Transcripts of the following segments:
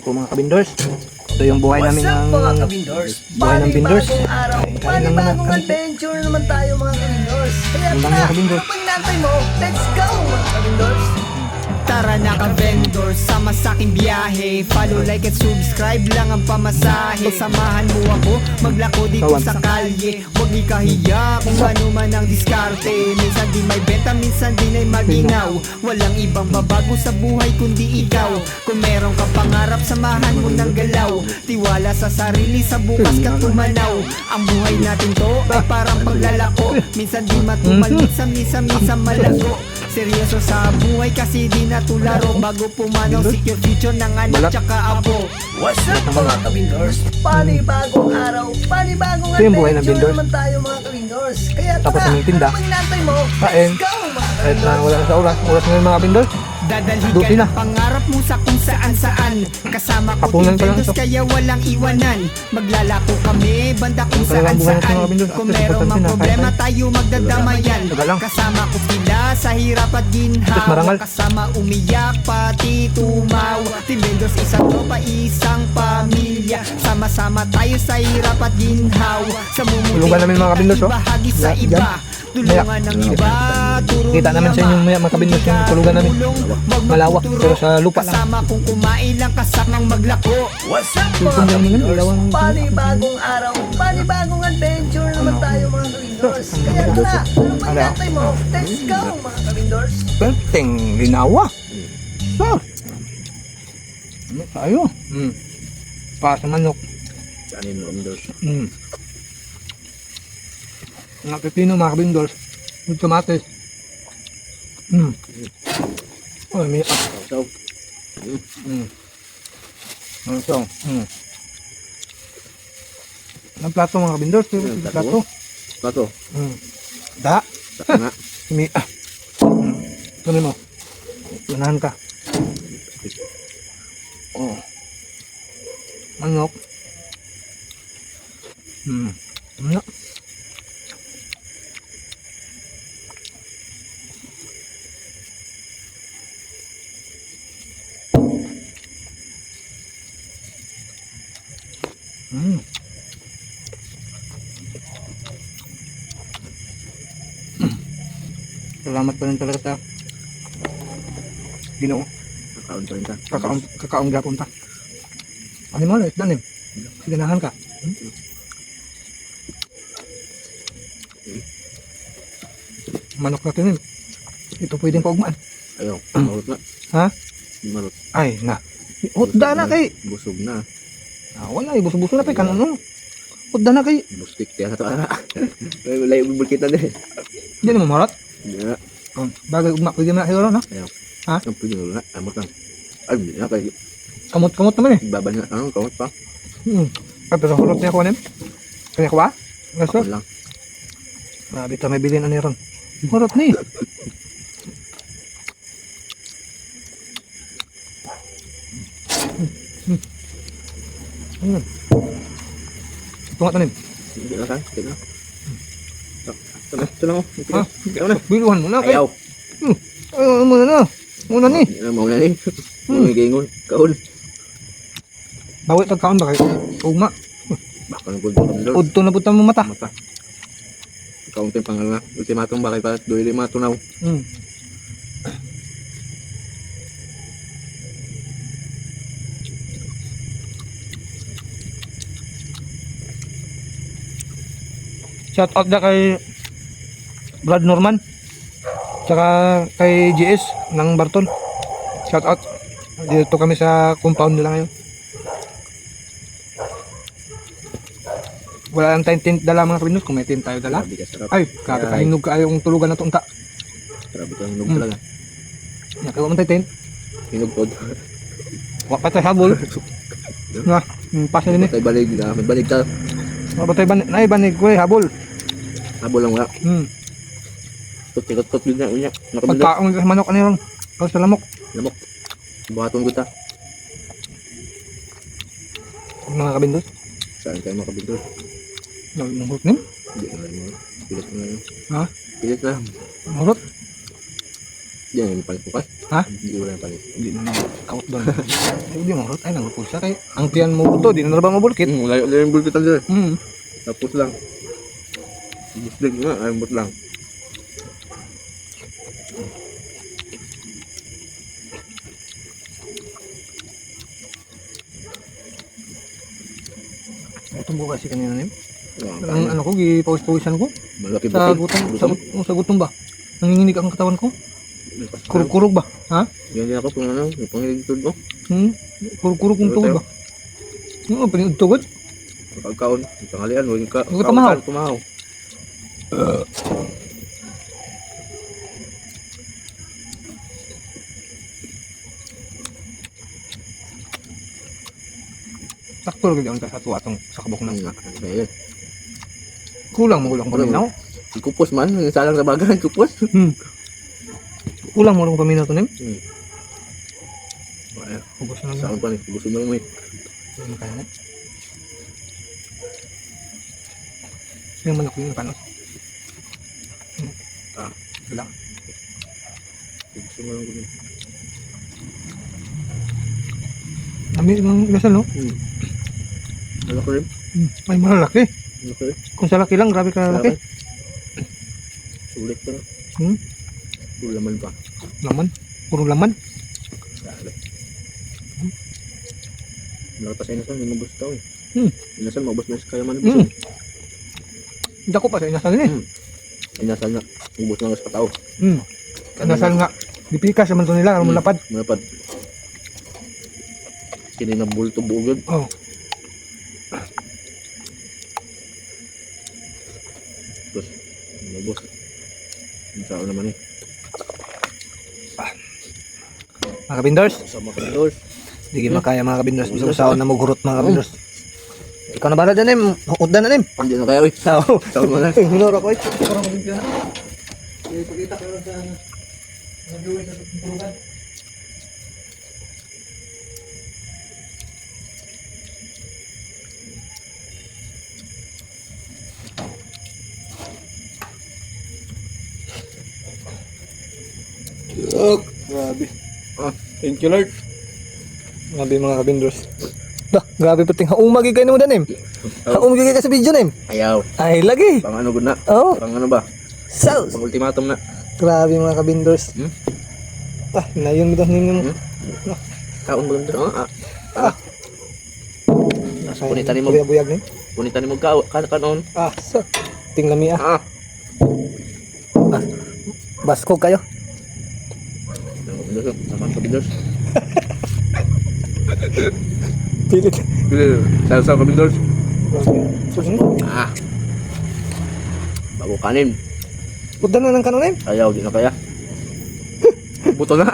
Ako mga kabindors. Ito yung buhay namin ng mga kabindors? buhay ng bindors. Araw, Kain lang muna panibagong kami. adventure naman tayo mga kabindors. Kaya Ang dami tara, mga kabindors. ano pang inaantay mo? Let's go mga kabindors. Tara na ka-vendor, sama sa aking biyahe. Follow, like at subscribe lang ang pamasahe. Samahan mo ako, maglako dito sa kalye. Huwag ikahiya kung ano man ang diskarte. Minsan di may benta, minsan din ay maginaw. Walang ibang babago sa buhay kundi ikaw. Kung meron ka pangarap, samahan mo ng galaw. Tiwala sa sarili, sa bukas ka tumanaw. Ang buhay natin to ay parang paglalako. Minsan di matumalit, minsan malago. Seryoso sa buhay kasi di natularo. Bago pumanaw, secure future ng anak tsaka apo. What's up mga kabindors? Panibagong araw, panibagong Ito yung buhay ng adventure bindors. naman tayo mga kabindors. Kaya Tapos tara, aming tinda. ano pang inaantay mo? Kain. Let's go mga Kahit na kabindors. wala na sa oras. Oras na yung mga kabindors. Dadalhin Duty ka na. ng pangarap mo sa kung saan saan. Kasama ko Hapunan pa lang Tinvendos ito. kaya walang iwanan. Maglalako kami banda kung Ito lang ang saan buhay natin, saan. mga kabindors. Kung After meron supportan mang sila, problema kahit- tayo magdadamayan. Tagal lang. Kasama ko sila sa hirap at Tapos ginhawa. marangal. Kasama umiyak pati tumawa. Tinvendos isang tropa, isang pamilya. Sama-sama tayo sa hirap at ginhawa. Sa mumuti Tulungan namin mga kabindors, oh. ibahagi sa Yan. iba. Tulungan ng iba, turo Kita namin sa inyo mga kabindors yung tulugan namin. Malawak, pero sa lupa lang. Kasama kung kumain lang kasamang maglako. What's up Tulog mga namin ngayon, kabindors? dalawang- Panibagong araw, panibagong adventure naman tayo mga kabindors. Kaya tara, ano pang inaantay mo? Let's go mga kabindors. Perteng linawa. So. Ano tayo? Pa sa manok. Kanin mo kabindors. Mga pepino mga kabindors. With kamatis. Oh, may Sausaw. ano so? Ang plato mga kabindors. Plato. Plato. Plato. Da. Saka nga. May Ano mo? Unahan ka. Oh. Manok. Ano? Salamat pa rin talaga sa Ginoo. Kakaon pa rin ka. Kakaong gapon ta. Ano mo, isdan eh. Siganahan ka. Manok natin eh. Ito pwedeng paugmaan. Ayaw. Marot na. Ha? Marot. Ay, na. Hutda na kay. Busog na. Wala eh. Buso-buso na kay. Kanano? Hutda na kay. Bustik tiya sa to ana. Wala yung bulkita din. Hindi naman marat. Hindi na. Bagay ugma. Pwede mo na siguro, no? Ayaw. Ha? Ang pwede na. Amot lang. Ay, hindi na kayo. Kamot-kamot naman eh. Babal na. Ano, kamot pa. Ay, pero hulot niya ko anin. Kanya ko ba? Gasto? Ako lang. Grabe ito, may bilhin ano ron. Hulot ni. Ito nga tanin. Hindi na kan. Hindi na. Ito lang ako. Ha? Ikaw na. Biluhan mo na kay. Ayaw. Ay, muna na. Muna ni. Hindi na mauna ni. Mga gingon. Kaon. Bawit tagkaon ba kayo? Ugma. Baka ng bulto kabindors. Udto na butang mo mata. Mata. Kaunting pangalan na. Ultimatong bakit pa. Doyle matunaw. Shout out na kay Brad Norman. Tsaka kay GS ng Barton. Shout out. Dito kami sa compound nila ngayon. Wala lang tayong tent dala mga kabindors. Kung may tent tayo dala. Grabe ka sarap. Ay, grabe kahinog ka yung tulugan na tunta. Grabe ka hinog talaga. Nakawa mo tayo tent. Hinog pod. Wala pa tayo habol. Nga, pasa din eh. Patay balig na. May balig ka. Wala pa tayo banig ko eh, habol. Habol lang wala. Tot din na unya. Nakabindor. Pagkaong sa manok ano yung sa lamok. Lamok. Buhaton ko ta. Mga kabindors. Saan kayo makabindor? Nahurot nin. Hindi na lang mo. Pilit na lang. Ha? Pilit na. Nahurot. Diyan yung palit bukas. Ha? Hindi wala yung palit. Hindi na out doon. Hindi mo ay nang pulsa kay ang tiyan mo buto, di na ba mo bulkit? Wala yung bulkitan dyan. Hmm. Tapos lang. Buslig nga, ay but lang. Gutom ko kasi kanina nim. Wala, Ang ano ko, gipawis-pawisan ko. malaki Sa butik. gutom, sa gutom ba? Nanginginig ang katawan ko. Kurug-kurug ba? Ha? Yan din ako kung ano, yung pangiligtod mo. Kurug-kurug kong tugod ba? Oo, panigtugod. Pagkaon, yung tanghalian, huwag ka. Huwag ka tumahaw. Tumahaw. Sakto lagi ang sa tuwa atong sa kabok na. Ayun. Kulang mo kung paminaw. Yung kupos man, yung salang sa bagan, kupos. Kulang mo kung paminaw to nim. Ayun. Ubos na lang. Saan pa ni? Gusto mo lang mo eh. Hindi kaya na. Yung manok yung panos. Wala. Gusto mo lang mo. Ami ng lasal no? Ano ko rin? Ay malalaki. Ano ko rin? Kung sa laki lang, grabe ka laki. Sulit ka na. Puro laman pa. Laman. Puro laman. Dali. Nalapas ay nasaan, yung mabos tao eh. Inasal, mabos na kaya man. Dako pa sa inasal ni. Inasal na, mabos na sa tao. Inasal nga. Dipikas naman to nila, alam mo lapad. Malapad. Kini na bulto bugod. Oh. Terus, mabos. Ang sao naman eh. Mga kabindors. Sama ka doors. Hindi makaya mga kabindors. Bisa usahawan na magurot mga kabindors. Ikaw na bala dyan eh. Udan na nim. Hindi na kaya eh. Sao. Sao mo na. Hinura ko eh. Parang kabindors. Ipakita ko lang sa nag-uwi sa turugan. Grabe. Thank you Lord. Grabe mga kabindors. Dah, grabe pating haumagi kayo mo danim. Haumagi kayo sa video nim. Ayaw. Ay, lagi. Pang ano gud na? Oh, Pang ano ba? sauce. Pang ultimatum na. Grabe mga kabindors. Na yun mo daw ninyo mo. Kaon ba ganito? Nasa Punitan mo. buyag nim. Punitan mo kanon. So. Tinglami Ah. Basko kayo. Naman kabindors. Pilit. Sa kabindors. Bago kanin. Udan na ng kanon nim. Ayaw, di na kaya. Buto na.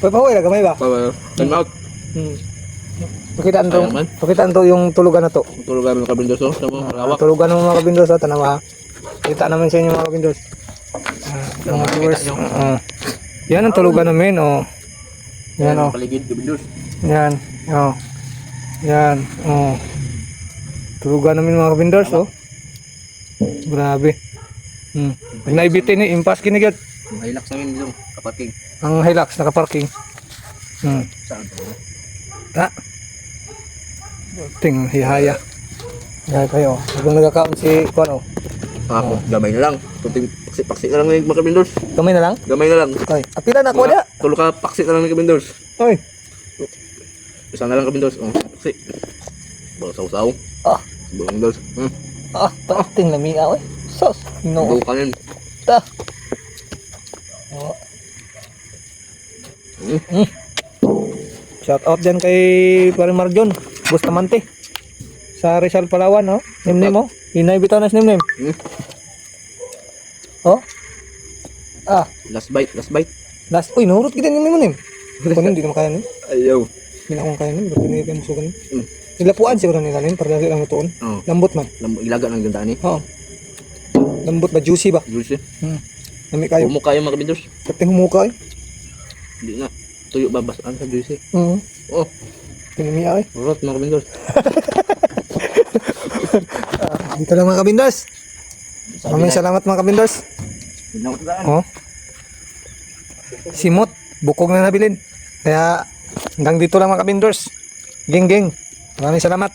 Papahoy na gamay ba? Time out. Pakitaan to. Ayaw man. Pakitaan to yung tulugan na to. Tulog kami ng kabindors. Sa mga lawak. Tulugan ng mga kabindors ha, tanawa ha. Kita naman sa inyo mga kabindors. Mga viewers. Yan ang tulugan namin oh. Yan oh. Paligid kabindors. Yan. Oh. Yan. Oh. Tulugan namin mga kabindors oh. Grabe. Pag naibitin ni impas kinigad. Hilak sa amin dito. Kapating. Ang Hilux nakaparking. Saan to? Ting hihaya. Yan kayo. Habang nagkakaon si Kuan oh. Ako, gamay na lang. Kunting paksi na lang ng mga kabindors. Kamay na lang. Gamay na lang. Okay. Apila na ko dia. Tulog ka, paksi na lang ng kabindors. Oy. Isa na lang kabindors. Paksi. Bago saw-saw. Kabindors. Ting lamia oy. Sos. No. Bago kanin. Ta. Shout out dyan kay Parang Marjon, Bustamante. Sa Rizal Palawan, no? Nim-nim, oh. Hinay bitaw na si nim-nim. Oh. Last bite, last bite. Uy, nahurot kita nim-nim mo, nim. Kunin, hindi naman kaya nim. Ayaw. Hindi na akong kaya nim. Ba't hindi kayo musugan nim? Nilapuan siguro nila nim, para dali lang ituon. Lambot man. Ilaga ng gandaan eh. Oo. Lambot ba? Juicy ba? Juicy. Nami kayo. Humo kayo mga kabindors. Kapting humuka, eh. Hindi na. Tuyo babasaan sa juicy. Oh, Tinamia, eh. urot mga kabindors. Dito lang mga kabindors. Maraming salamat mga kabindors. Hindi na ako Oh. simot, bukog na nabilin. Kaya hanggang dito lang mga kabindors. Geng geng. Maraming salamat.